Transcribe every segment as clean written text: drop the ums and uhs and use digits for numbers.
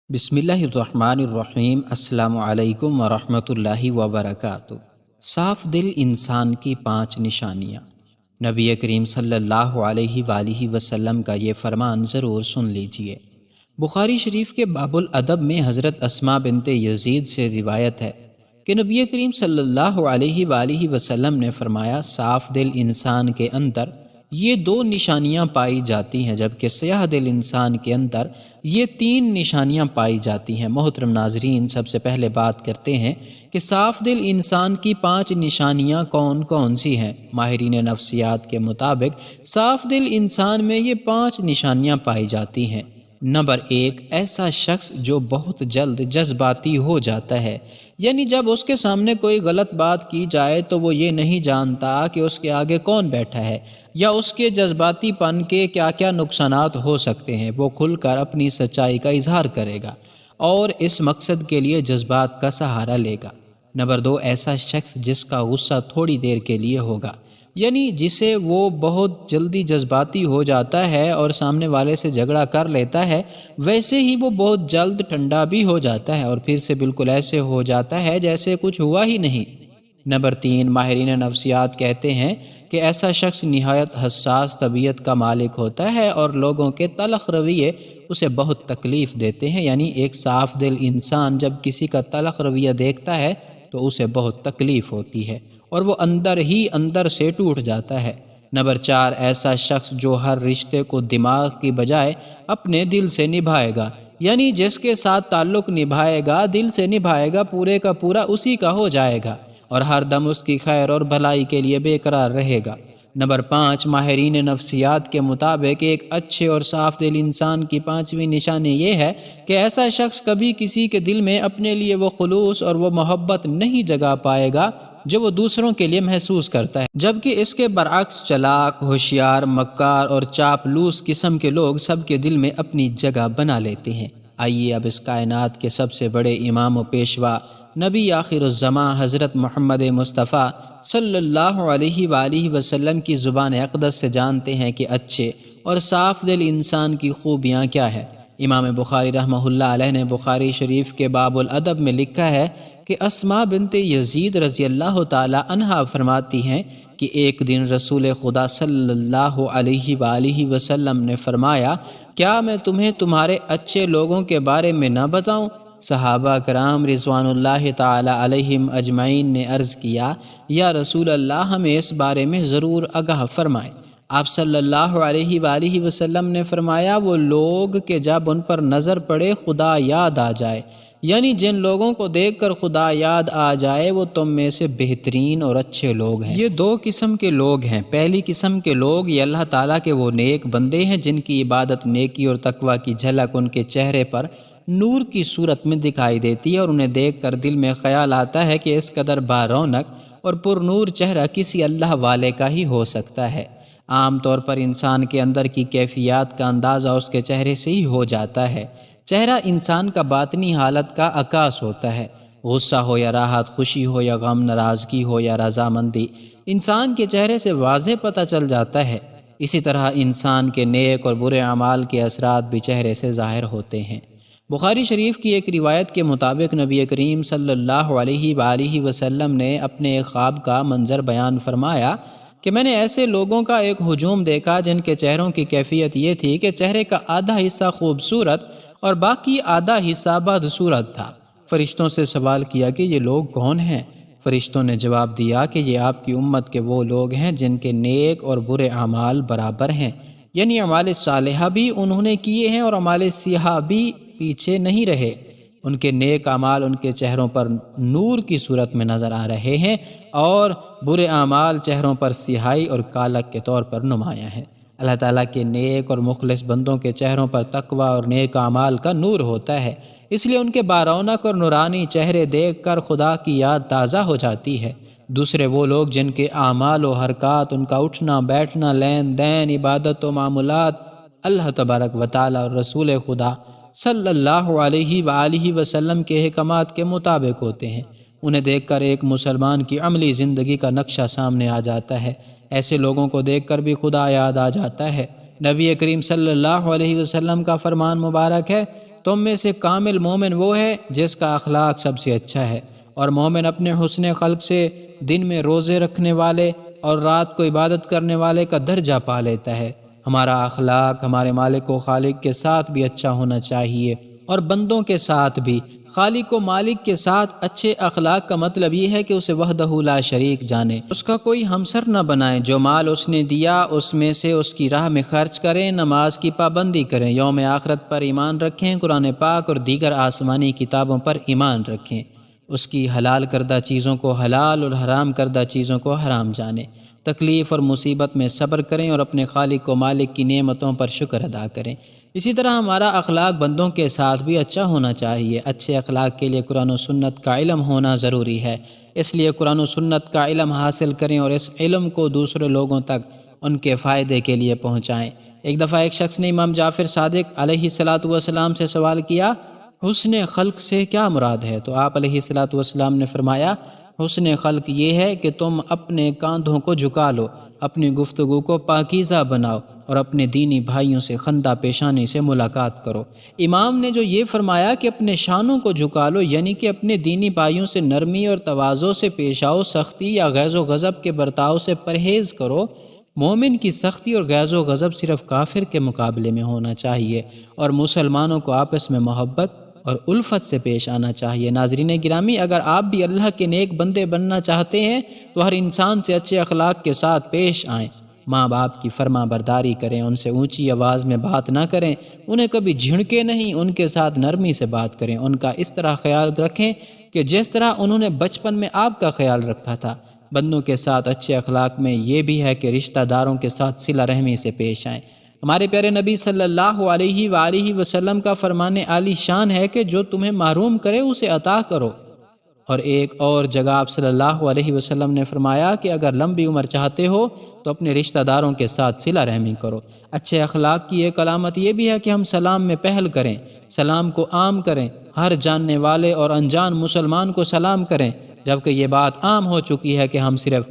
بسم اللہ الرحمن الرحیم۔ السلام علیکم ورحمۃ اللہ وبرکاتہ۔ صاف دل انسان کی 5 نشانیاں۔ نبی کریم صلی اللہ علیہ وآلہ وسلم کا یہ فرمان ضرور سن لیجئے۔ بخاری شریف کے باب الادب میں حضرت اسماء بنت یزید سے روایت ہے کہ نبی کریم صلی اللہ علیہ وآلہ وسلم نے فرمایا، صاف دل انسان کے اندر یہ 2 نشانیاں پائی جاتی ہیں، جبکہ سیاہ دل انسان کے اندر یہ 3 نشانیاں پائی جاتی ہیں۔ محترم ناظرین، سب سے پہلے بات کرتے ہیں کہ صاف دل انسان کی 5 نشانیاں کون کون سی ہیں۔ ماہرین نفسیات کے مطابق صاف دل انسان میں یہ 5 نشانیاں پائی جاتی ہیں۔ نمبر 1، ایسا شخص جو بہت جلد جذباتی ہو جاتا ہے، یعنی جب اس کے سامنے کوئی غلط بات کی جائے تو وہ یہ نہیں جانتا کہ اس کے آگے کون بیٹھا ہے یا اس کے جذباتی پن کے کیا کیا نقصانات ہو سکتے ہیں۔ وہ کھل کر اپنی سچائی کا اظہار کرے گا اور اس مقصد کے لیے جذبات کا سہارا لے گا۔ نمبر 2، ایسا شخص جس کا غصہ تھوڑی دیر کے لیے ہوگا، یعنی جسے وہ بہت جلدی جذباتی ہو جاتا ہے اور سامنے والے سے جھگڑا کر لیتا ہے، ویسے ہی وہ بہت جلد ٹھنڈا بھی ہو جاتا ہے اور پھر سے بالکل ایسے ہو جاتا ہے جیسے کچھ ہوا ہی نہیں۔ نمبر 3، ماہرین نفسیات کہتے ہیں کہ ایسا شخص نہایت حساس طبیعت کا مالک ہوتا ہے اور لوگوں کے تلخ رویے اسے بہت تکلیف دیتے ہیں، یعنی ایک صاف دل انسان جب کسی کا تلخ رویہ دیکھتا ہے تو اسے بہت تکلیف ہوتی ہے اور وہ اندر ہی اندر سے ٹوٹ جاتا ہے۔ نمبر 4، ایسا شخص جو ہر رشتے کو دماغ کی بجائے اپنے دل سے نبھائے گا، یعنی جس کے ساتھ تعلق نبھائے گا، دل سے نبھائے گا، پورے کا پورا اسی کا ہو جائے گا اور ہر دم اس کی خیر اور بھلائی کے لیے بے قرار رہے گا۔ نمبر 5، ماہرین نفسیات کے مطابق ایک اچھے اور صاف دل انسان کی 5ویں نشانی یہ ہے کہ ایسا شخص کبھی کسی کے دل میں اپنے لیے وہ خلوص اور وہ محبت نہیں جگا پائے گا جو وہ دوسروں کے لیے محسوس کرتا ہے، جبکہ اس کے برعکس چلاک، ہوشیار، مکار اور چاپلوس قسم کے لوگ سب کے دل میں اپنی جگہ بنا لیتے ہیں۔ آئیے اب اس کائنات کے سب سے بڑے امام و پیشوا، نبی آخر الزماں حضرت محمد مصطفیٰ صلی اللہ علیہ وآلہ وسلم کی زبان اقدس سے جانتے ہیں کہ اچھے اور صاف دل انسان کی خوبیاں کیا ہے۔ امام بخاری رحمہ اللہ علیہ نے بخاری شریف کے باب الادب میں لکھا ہے کہ اسماء بنت یزید رضی اللہ تعالی عنہا فرماتی ہیں کہ ایک دن رسول خدا صلی اللہ علیہ وآلہ وسلم نے فرمایا، کیا میں تمہیں تمہارے اچھے لوگوں کے بارے میں نہ بتاؤں؟ صحابہ کرام رضوان اللہ تعالی علیہم اجمعین نے عرض کیا، یا رسول اللہ، ہمیں اس بارے میں ضرور آگاہ فرمائیں۔ آپ صلی اللہ علیہ وآلہ وسلم نے فرمایا، وہ لوگ کہ جب ان پر نظر پڑے خدا یاد آ جائے، یعنی جن لوگوں کو دیکھ کر خدا یاد آ جائے وہ تم میں سے بہترین اور اچھے لوگ ہیں۔ یہ 2 قسم کے لوگ ہیں۔ پہلی قسم کے لوگ یہ اللہ تعالیٰ کے وہ نیک بندے ہیں جن کی عبادت، نیکی اور تقوی کی جھلک ان کے چہرے پر نور کی صورت میں دکھائی دیتی ہے اور انہیں دیکھ کر دل میں خیال آتا ہے کہ اس قدر بارونق اور پر نور چہرہ کسی اللہ والے کا ہی ہو سکتا ہے۔ عام طور پر انسان کے اندر کی کیفیات کا اندازہ اس کے چہرے سے ہی ہو جاتا ہے۔ چہرہ انسان کا باطنی حالت کا عکاس ہوتا ہے۔ غصہ ہو یا راحت، خوشی ہو یا غم، ناراضگی ہو یا رضامندی، انسان کے چہرے سے واضح پتہ چل جاتا ہے۔ اسی طرح انسان کے نیک اور برے اعمال کے اثرات بھی چہرے سے ظاہر ہوتے ہیں۔ بخاری شریف کی ایک روایت کے مطابق نبی کریم صلی اللہ علیہ وآلہ وسلم نے اپنے ایک خواب کا منظر بیان فرمایا کہ میں نے ایسے لوگوں کا ایک ہجوم دیکھا جن کے چہروں کی کیفیت یہ تھی کہ چہرے کا آدھا حصہ خوبصورت اور باقی آدھا حصہ بدصورت تھا۔ فرشتوں سے سوال کیا کہ یہ لوگ کون ہیں؟ فرشتوں نے جواب دیا کہ یہ آپ کی امت کے وہ لوگ ہیں جن کے نیک اور برے اعمال برابر ہیں، یعنی اعمال صالحہ بھی انہوں نے کیے ہیں اور اعمال سیئہ بھی پیچھے نہیں رہے۔ ان کے نیک اعمال ان کے چہروں پر نور کی صورت میں نظر آ رہے ہیں اور برے اعمال چہروں پر سیاہی اور کالک کے طور پر نمایاں ہیں۔ اللہ تعالیٰ کے نیک اور مخلص بندوں کے چہروں پر تقوی اور نیک اعمال کا نور ہوتا ہے، اس لیے ان کے بارونق اور نورانی چہرے دیکھ کر خدا کی یاد تازہ ہو جاتی ہے۔ دوسرے وہ لوگ جن کے اعمال و حرکات، ان کا اٹھنا بیٹھنا، لین دین، عبادت و معمولات اللہ تبارک و تعالیٰ اور رسول خدا صلی اللہ علیہ وآلہ وسلم کے احکامات کے مطابق ہوتے ہیں، انہیں دیکھ کر ایک مسلمان کی عملی زندگی کا نقشہ سامنے آ جاتا ہے۔ ایسے لوگوں کو دیکھ کر بھی خدا یاد آ جاتا ہے۔ نبی کریم صلی اللہ علیہ وسلم کا فرمان مبارک ہے، تم میں سے کامل مومن وہ ہے جس کا اخلاق سب سے اچھا ہے، اور مومن اپنے حسن خلق سے دن میں روزے رکھنے والے اور رات کو عبادت کرنے والے کا درجہ پا لیتا ہے۔ ہمارا اخلاق ہمارے مالک و خالق کے ساتھ بھی اچھا ہونا چاہیے، اور بندوں کے ساتھ بھی۔ خالق و مالک کے ساتھ اچھے اخلاق کا مطلب یہ ہے کہ اسے وحدہ لا شریک جانے، اس کا کوئی ہمسر نہ بنائیں، جو مال اس نے دیا اس میں سے اس کی راہ میں خرچ کریں، نماز کی پابندی کریں، یوم آخرت پر ایمان رکھیں، قرآن پاک اور دیگر آسمانی کتابوں پر ایمان رکھیں، اس کی حلال کردہ چیزوں کو حلال اور حرام کردہ چیزوں کو حرام جانیں، تکلیف اور مصیبت میں صبر کریں اور اپنے خالق و مالک کی نعمتوں پر شکر ادا کریں۔ اسی طرح ہمارا اخلاق بندوں کے ساتھ بھی اچھا ہونا چاہیے۔ اچھے اخلاق کے لیے قرآن و سنت کا علم ہونا ضروری ہے، اس لیے قرآن و سنت کا علم حاصل کریں اور اس علم کو دوسرے لوگوں تک ان کے فائدے کے لیے پہنچائیں۔ ایک دفعہ ایک شخص نے امام جعفر صادق علیہ السلام سے سوال کیا، حسن خلق سے کیا مراد ہے؟ تو آپ علیہ السلام نے فرمایا، حسن خلق یہ ہے کہ تم اپنے کاندھوں کو جھکا لو، اپنی گفتگو کو پاکیزہ بناؤ اور اپنے دینی بھائیوں سے خندہ پیشانی سے ملاقات کرو۔ امام نے جو یہ فرمایا کہ اپنے شانوں کو جھکا لو، یعنی کہ اپنے دینی بھائیوں سے نرمی اور تواضع سے پیش آؤ، سختی یا غیظ و غضب کے برتاؤ سے پرہیز کرو۔ مومن کی سختی اور غیظ و غضب صرف کافر کے مقابلے میں ہونا چاہیے، اور مسلمانوں کو آپس میں محبت اور الفت سے پیش آنا چاہیے۔ ناظرین گرامی، اگر آپ بھی اللہ کے نیک بندے بننا چاہتے ہیں تو ہر انسان سے اچھے اخلاق کے ساتھ پیش آئیں۔ ماں باپ کی فرما برداری کریں، ان سے اونچی آواز میں بات نہ کریں، انہیں کبھی جھڑکیں نہیں، ان کے ساتھ نرمی سے بات کریں، ان کا اس طرح خیال رکھیں کہ جس طرح انہوں نے بچپن میں آپ کا خیال رکھا تھا۔ بندوں کے ساتھ اچھے اخلاق میں یہ بھی ہے کہ رشتہ داروں کے ساتھ صلہ رحمی سے پیش آئیں۔ ہمارے پیارے نبی صلی اللہ علیہ وآلہ وسلم کا فرمان عالی شان ہے کہ جو تمہیں محروم کرے اسے عطا کرو، اور ایک اور جگہ آپ صلی اللہ علیہ وسلم نے فرمایا کہ اگر لمبی عمر چاہتے ہو تو اپنے رشتہ داروں کے ساتھ صلہ رحمی کرو۔ اچھے اخلاق کی ایک علامت یہ بھی ہے کہ ہم سلام میں پہل کریں، سلام کو عام کریں، ہر جاننے والے اور انجان مسلمان کو سلام کریں، جبکہ یہ بات عام ہو چکی ہے کہ ہم صرف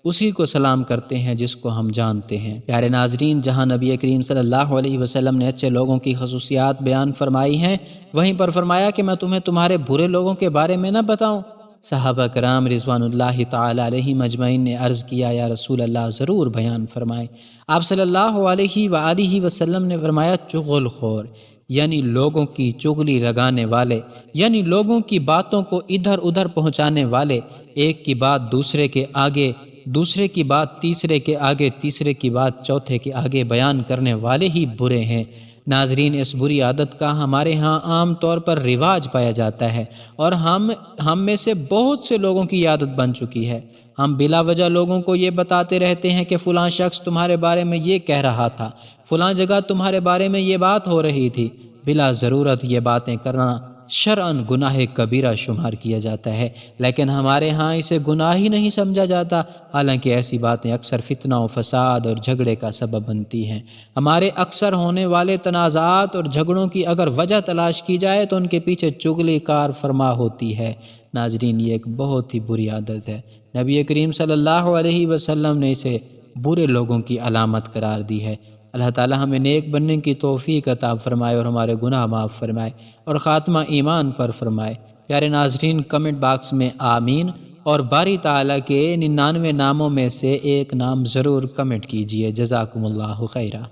اسی کو سلام کرتے ہیں جس کو ہم جانتے ہیں۔ پیارے ناظرین، جہاں نبی کریم صلی اللہ علیہ وسلم نے اچھے لوگوں کی خصوصیات بیان فرمائی ہیں، وہیں پر فرمایا کہ میں تمہیں تمہارے برے لوگوں کے بارے میں نہ بتاؤں؟ صحابہ کرام رضوان اللہ تعالی علیہم اجمعین نے عرض کیا، یا رسول اللہ ضرور بیان فرمائیں۔ آپ صلی اللہ علیہ وآلہ وسلم نے فرمایا، چغل خور یعنی لوگوں کی چغلی لگانے والے، یعنی لوگوں کی باتوں کو ادھر ادھر پہنچانے والے، ایک کی بات دوسرے کے آگے، دوسرے کی بات تیسرے کے آگے، تیسرے کی بات چوتھے کے آگے بیان کرنے والے ہی برے ہیں۔ ناظرین، اس بری عادت کا ہمارے ہاں عام طور پر رواج پایا جاتا ہے، اور ہم میں سے بہت سے لوگوں کی عادت بن چکی ہے۔ ہم بلا وجہ لوگوں کو یہ بتاتے رہتے ہیں کہ فلاں شخص تمہارے بارے میں یہ کہہ رہا تھا، فلاں جگہ تمہارے بارے میں یہ بات ہو رہی تھی۔ بلا ضرورت یہ باتیں کرنا شرعاً گناہ کبیرہ شمار کیا جاتا ہے، لیکن ہمارے ہاں اسے گناہ ہی نہیں سمجھا جاتا، حالانکہ ایسی باتیں اکثر فتنہ و فساد اور جھگڑے کا سبب بنتی ہیں۔ ہمارے اکثر ہونے والے تنازعات اور جھگڑوں کی اگر وجہ تلاش کی جائے تو ان کے پیچھے چغلی کار فرما ہوتی ہے۔ ناظرین، یہ ایک بہت ہی بری عادت ہے۔ نبی کریم صلی اللہ علیہ وسلم نے اسے برے لوگوں کی علامت قرار دی ہے۔ اللہ تعالی ہمیں نیک بننے کی توفیق عطا فرمائے اور ہمارے گناہ معاف فرمائے اور خاتمہ ایمان پر فرمائے۔ پیارے ناظرین، کمنٹ باکس میں آمین اور باری تعالیٰ کے 99 ناموں میں سے ایک نام ضرور کمنٹ کیجئے۔ جزاکم اللہ خیرہ۔